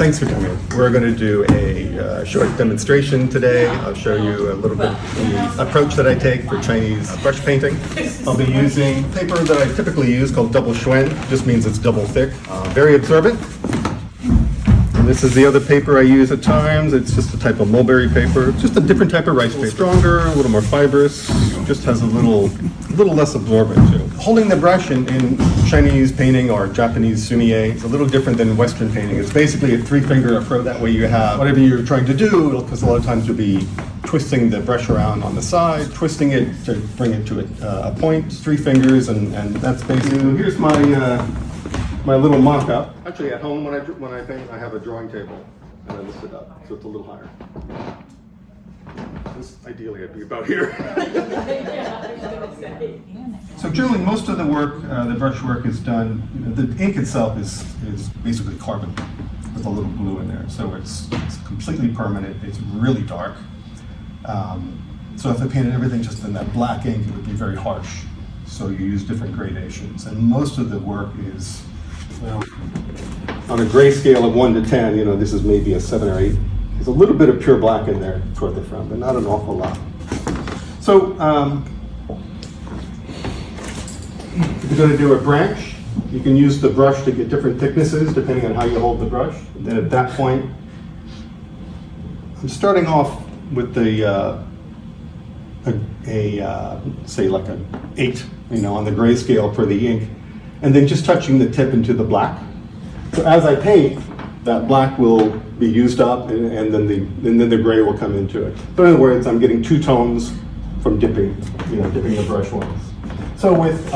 Thanks for coming. We're going to do a short demonstration today. I'll show you a little bit the approach that I take for Chinese brush painting. I'll be using paper that I typically use called double shuen. Just means it's double thick, very absorbent. And this is the other paper I use at times. It's just a type of mulberry paper. It's just a different type of rice paper. Stronger, a little more fibrous, just has a little less absorbent too. Holding the brush in Chinese painting or Japanese sumi-e is a little different than Western painting. It's basically a three-finger approach. That way you have whatever you're trying to do, because a lot of times you'll be twisting the brush around on the side, twisting it to bring it to a point, three fingers, and that's basically. Here's my little mock-up. Actually, at home when I paint, I have a drawing table, and I lift it up, so it's a little higher. This, ideally, I'd be about here. So generally, most of the work, the brush work is done, the ink itself is basically carbon with a little blue in there. So it's completely permanent, it's really dark. So if I painted everything just in that black ink, it would be very harsh. So you use different gradations. And most of the work is, well, on a gray scale of 1 to 10, this is maybe a 7 or 8. There's a little bit of pure black in there toward the front, but not an awful lot. So if you're going to do a branch, you can use the brush to get different thicknesses depending on how you hold the brush. And then at that point, I'm starting off with say like an 8, on the gray scale for the ink, and then just touching the tip into the black. So as I paint, that black will be used up, and then the gray will come into it. So in other words, I'm getting 2 tones from dipping the brush once. So with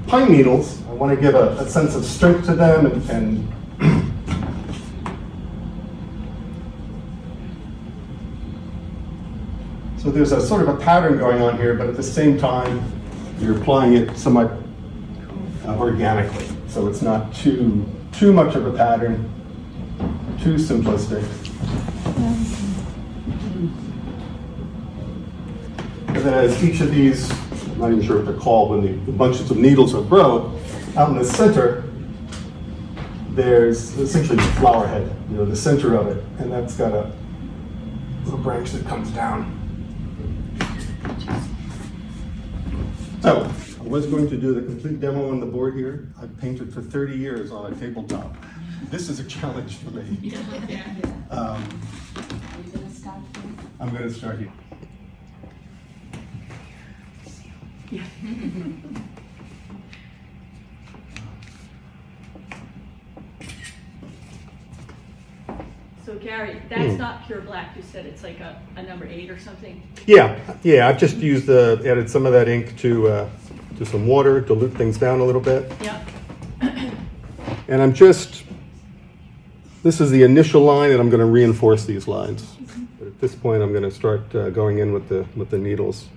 pine needles, I want to give a sense of strength to them, and so there's a sort of a pattern going on here, but at the same time, you're applying it somewhat organically. So it's not too much of a pattern, too simplistic. And then as each of these, I'm not even sure what they're called, when the bunches of needles are grown, out in the center, there's essentially the flower head, the center of it, and that's got a little branch that comes down. So, I was going to do the complete demo on the board here. I've painted for 30 years on a tabletop. This is a challenge for me. Are you going to start here? I'm going to start here. Yeah. So Gary, that's not pure black. You said it's like a number 8 or something? Yeah. I've just added some of that ink to some water, dilute things down a little bit. Yeah. And this is the initial line, and I'm going to reinforce these lines. But at this point, I'm going to start going in with the needles.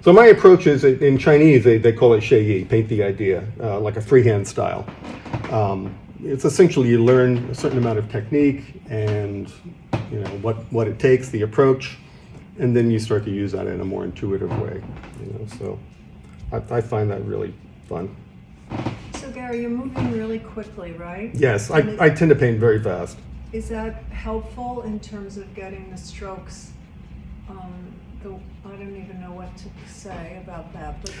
So my approach is, in Chinese, they call it shui-yi, paint the idea, like a freehand style. It's essentially you learn a certain amount of technique and what it takes, the approach, and then you start to use that in a more intuitive way. So I find that really fun. So Gary, you're moving really quickly, right? Yes, I tend to paint very fast. Is that helpful in terms of getting the strokes? I don't even know what to say about that. But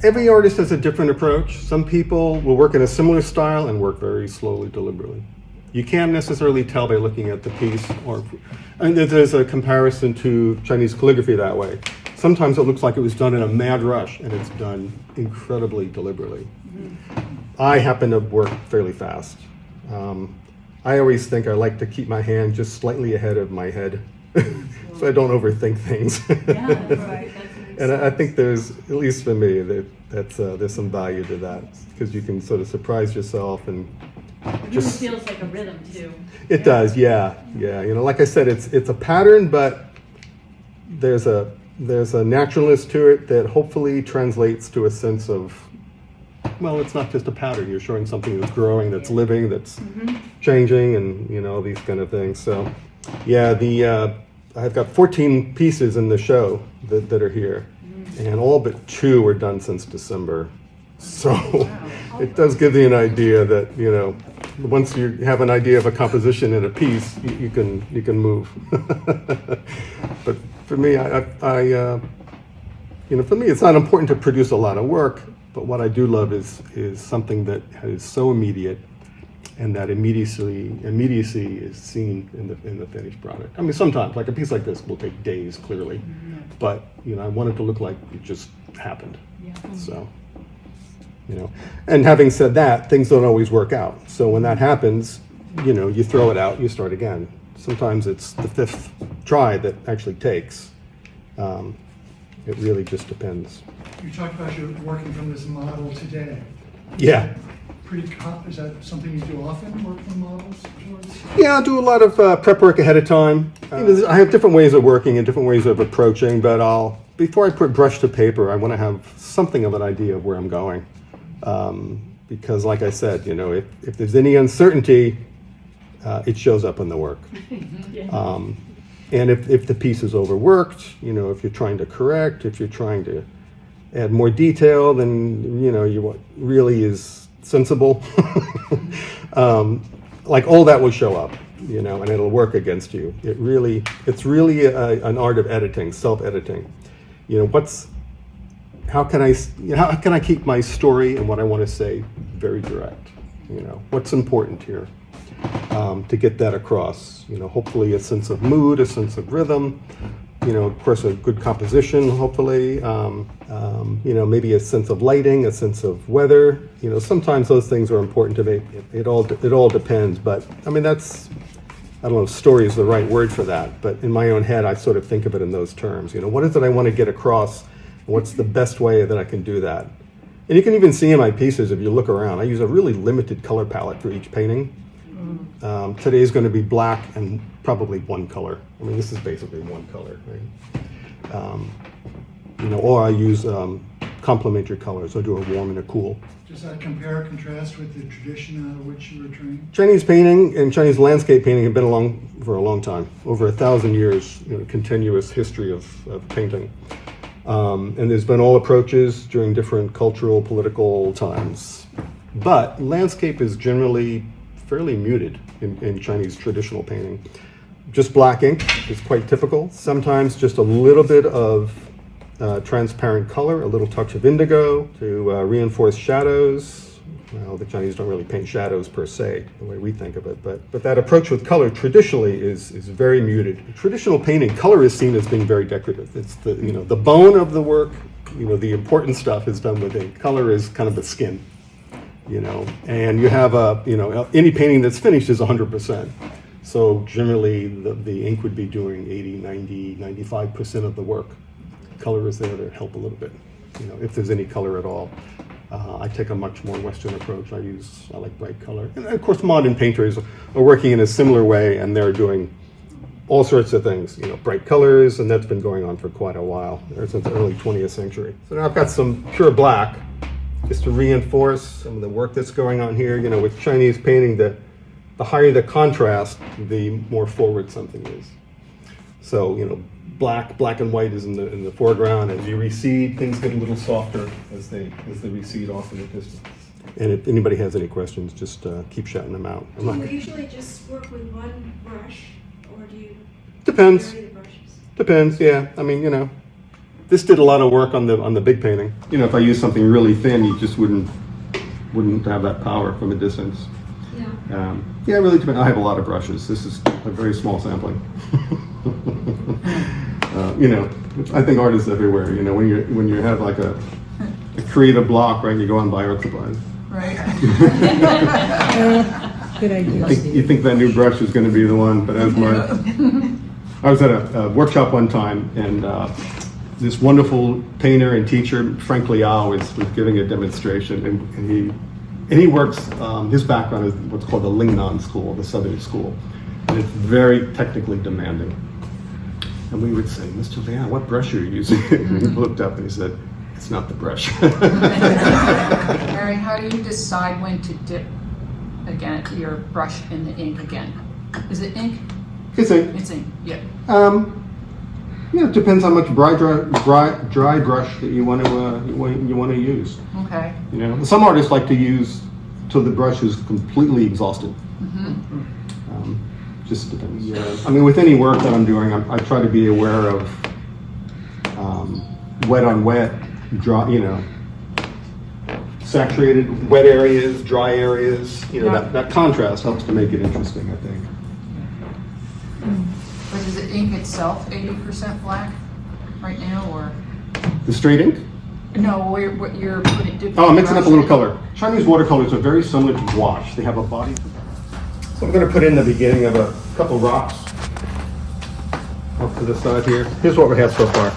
Every artist has a different approach. Some people will work in a similar style and work very slowly, deliberately. You can't necessarily tell by looking at the piece, and there's a comparison to Chinese calligraphy that way. Sometimes it looks like it was done in a mad rush, and it's done incredibly deliberately. Mm-hmm. I happen to work fairly fast. I always think I like to keep my hand just slightly ahead of my head, so I don't overthink things. Yeah, that's right. And I think there's, at least for me, there's some value to that, because you can sort of surprise yourself and It just feels like a rhythm too. It does, yeah. Like I said, it's a pattern, but there's a naturalness to it that hopefully translates to a sense of, well, it's not just a pattern. You're showing something that's growing, that's living, that's changing, and these kind of things. So, yeah, I've got 14 pieces in the show that are here, and all but 2 were done since December. So it does give you an idea that once you have an idea of a composition in a piece, you can move. But for me, for me, it's not important to produce a lot of work. But what I do love is something that is so immediate, and that immediacy is seen in the finished product. I mean, sometimes, like a piece like this will take days, clearly, but I want it to look like it just happened. Yeah. So, and having said that, things don't always work out. So when that happens, you throw it out, you start again. Sometimes it's the fifth try that actually takes. It really just depends. You talked about you working from this model today. Yeah. Is that something you do often, work from models, George? Yeah, I do a lot of prep work ahead of time. I have different ways of working and different ways of approaching, but before I put brush to paper, I want to have something of an idea of where I'm going. Because like I said, if there's any uncertainty, it shows up in the work. Yeah. And if the piece is overworked, if you're trying to correct, if you're trying to add more detail, then what really is sensible, like all that will show up, and it'll work against you. It's really an art of editing, self-editing. How can I keep my story and what I want to say very direct? What's important here to get that across? Hopefully a sense of mood, a sense of rhythm. Of course, a good composition, hopefully, maybe a sense of lighting, a sense of weather. Sometimes those things are important to me. It all depends, but I mean, I don't know if story is the right word for that, but in my own head, I sort of think of it in those terms. What is it I want to get across? What's the best way that I can do that? And you can even see in my pieces, if you look around, I use a really limited color palette for each painting. Today is going to be black and probably one color. I mean, this is basically one color, right? Or I use complementary colors. I do a warm and a cool. Does that compare and contrast with the tradition out of which you were trained? Chinese painting and Chinese landscape painting have been along for a long time, over 1,000 years, continuous history of painting. And there's been all approaches during different cultural, political times. But landscape is generally fairly muted in Chinese traditional painting. Just black ink is quite typical. Sometimes just a little bit of transparent color, a little touch of indigo to reinforce shadows. Well, the Chinese don't really paint shadows per se, the way we think of it, but that approach with color traditionally is very muted. In traditional painting, color is seen as being very decorative. It's the the bone of the work. The important stuff is done with ink. Color is kind of the skin. And you have any painting that's finished is 100%. So generally the ink would be doing 80, 90, 95% of the work. Color is there to help a little bit, if there's any color at all. I take a much more Western approach. I like bright color. And of course modern painters are working in a similar way, and they're doing all sorts of things, bright colors, and that's been going on for quite a while, since the early 20th century. So now I've got some pure black, just to reinforce some of the work that's going on here. With Chinese painting, the higher the contrast, the more forward something is. So, black and white is in the foreground. As you recede, things get a little softer as they recede off in the distance. And if anybody has any questions, just keep shouting them out. Do you usually just work with one brush, or do you Depends. vary the brushes? Depends, yeah. I mean, this did a lot of work on the big painting. If I use something really thin, you just wouldn't have that power from a distance. Yeah. Yeah, it really depends. I have a lot of brushes. This is a very small sampling. I think art is everywhere. When you have like a creative block, right? You go and buy art supplies. Right. Good idea. You think that new brush is going to be the one, but as I was at a workshop one time, and this wonderful painter and teacher, Frank Liao, was giving a demonstration, and he works. His background is what's called the Lingnan school, the Southern school, and it's very technically demanding. And we would say, "Mr. Liao, what brush are you using?" And he looked up and he said, "It's not the brush." Mary, how do you decide when to dip again your brush in the ink again? Is it ink? It's ink. It's ink. Yeah. It depends how much dry brush that you want to use. Okay. Some artists like to use till the brush is completely exhausted. Just depends. I mean, with any work that I'm doing, I try to be aware of wet on wet, dry, saturated wet areas, dry areas. That contrast helps to make it interesting, I think. But is the ink itself 80% black right now, or? The straight ink? No, what you're putting. Oh, I'm mixing up a little color. Chinese watercolors are very similar to gouache. They have a body. So I'm going to put in the beginning of a couple rocks off to the side here. Here's what we have so far.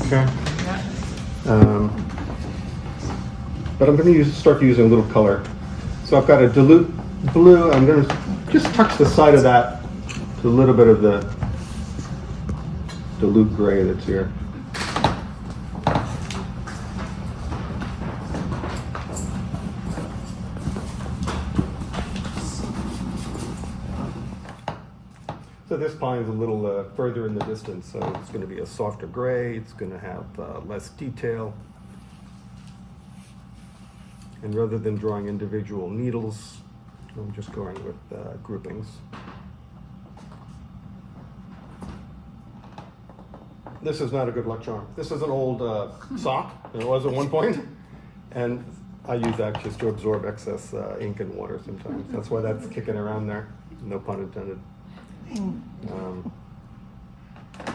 Okay. But I'm going to start using a little color. So I've got a dilute blue. I'm going to just touch the side of that to a little bit of the dilute gray that's here. So this pine is a little further in the distance, so it's going to be a softer gray. It's going to have less detail. And rather than drawing individual needles, I'm just going with groupings. This is not a good luck charm. This is an old sock, and it was at one point, and I use that just to absorb excess ink and water sometimes. That's why that's kicking around there, no pun intended.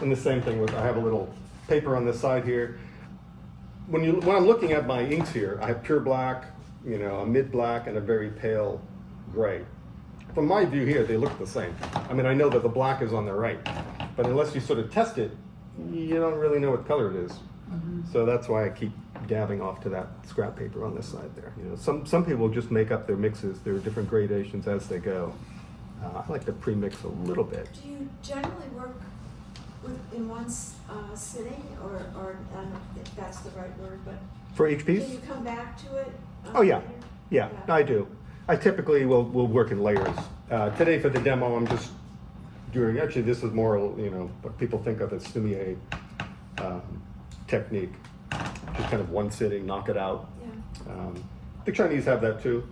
And the same thing with, I have a little paper on this side here. When I'm looking at my inks here, I have pure black, a mid black, and a very pale gray. From my view here, they look the same. I mean, I know that the black is on the right, but unless you sort of test it, you don't really know what color it is. So that's why I keep dabbing off to that scrap paper on this side there. Some people just make up their mixes, their different gradations as they go. I like to pre-mix a little bit. Do you generally work in one sitting, or I don't know if that's the right word, but For each piece? can you come back to it? Oh yeah, later? yeah, I do. I typically will work in layers. Today for the demo, I'm just doing, actually this is more, what people think of as sumi-e technique. Just kind of one sitting, knock it out. Yeah. The Chinese have that too.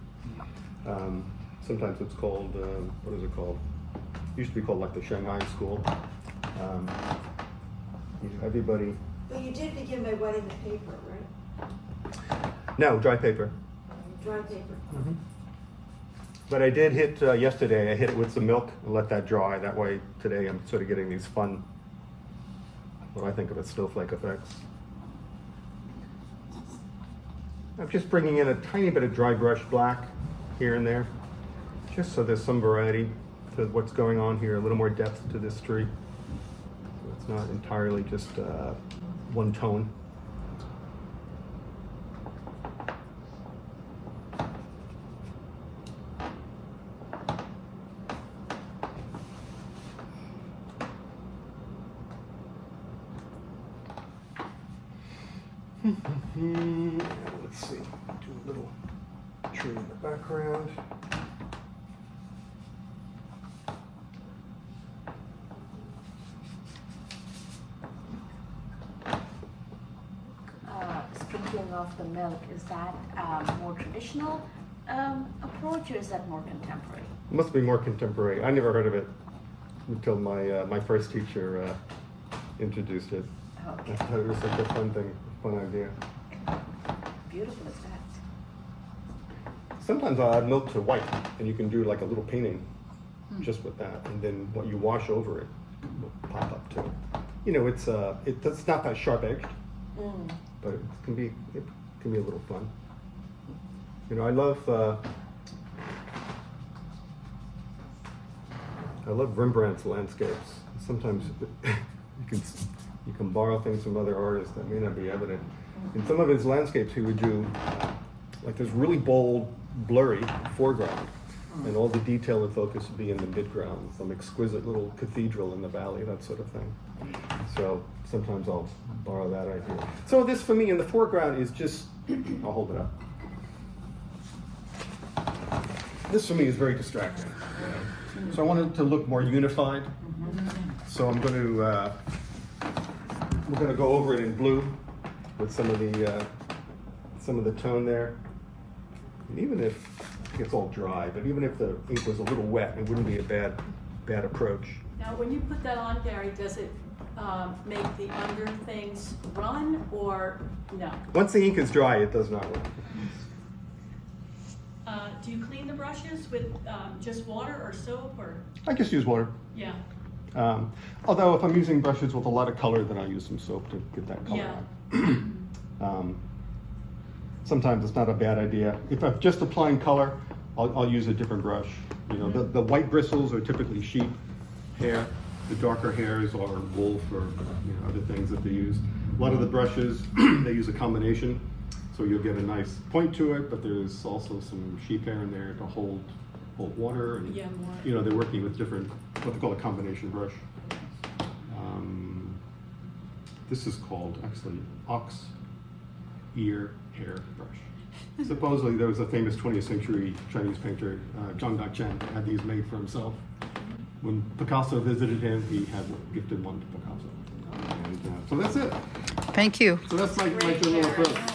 Sometimes it's called, what is it called? It used to be called like the Shanghai school. Everybody. But you did begin by wetting the paper, right? No, dry paper. Dry paper. But I did hit, yesterday, I hit it with some milk and let that dry. That way today I'm sort of getting these fun, what I think of as snowflake effects. I'm just bringing in a tiny bit of dry brush black here and there, just so there's some variety to what's going on here, a little more depth to this tree. So it's not entirely just one tone. Let's see, do a little tree in the background. Sprinkling of the milk, is that more traditional approach, or is that more contemporary? It must be more contemporary. I never heard of it until my first teacher introduced it. Okay. I thought it was such a fun thing, fun idea. Beautiful is that? Sometimes I'll add milk to white, and you can do like a little painting just with that, and then what you wash over it will pop up too. It's not that sharp edged, but it can be a little fun. I love Rembrandt's landscapes. Sometimes you can borrow things from other artists that may not be evident. In some of his landscapes, he would do like this really bold, blurry foreground, and all the detail and focus would be in the midground, some exquisite little cathedral in the valley, that sort of thing. So sometimes I'll borrow that idea. So this for me in the foreground is just, I'll hold it up. This for me is very distracting. So I want it to look more unified. So we're going to go over it in blue with some of the tone there. And even if it gets all dry, but even if the ink was a little wet, it wouldn't be a bad approach. Now, when you put that on, Gary, does it make the under things run or no? Once the ink is dry, it does not run. Do you clean the brushes with just water or soap or, I just use water. yeah, Although if I'm using brushes with a lot of color, then I use some soap to get that color yeah. out. Sometimes it's not a bad idea. If I'm just applying color, I'll use a different brush. You know, the white bristles are typically sheep hair. The darker hairs are wool for other things that they use. A lot of the brushes, they use a combination. So you'll get a nice point to it, but there's also some sheep hair in there to hold water. And, Yeah, more. they're working with different, what they call a combination brush. This is called, actually, ox ear hair brush. Supposedly there was a famous 20th century Chinese painter, Zhang Daqian, had these made for himself. When Picasso visited him, he had gifted one to Picasso. And so that's it. Thank you. So that's my general approach.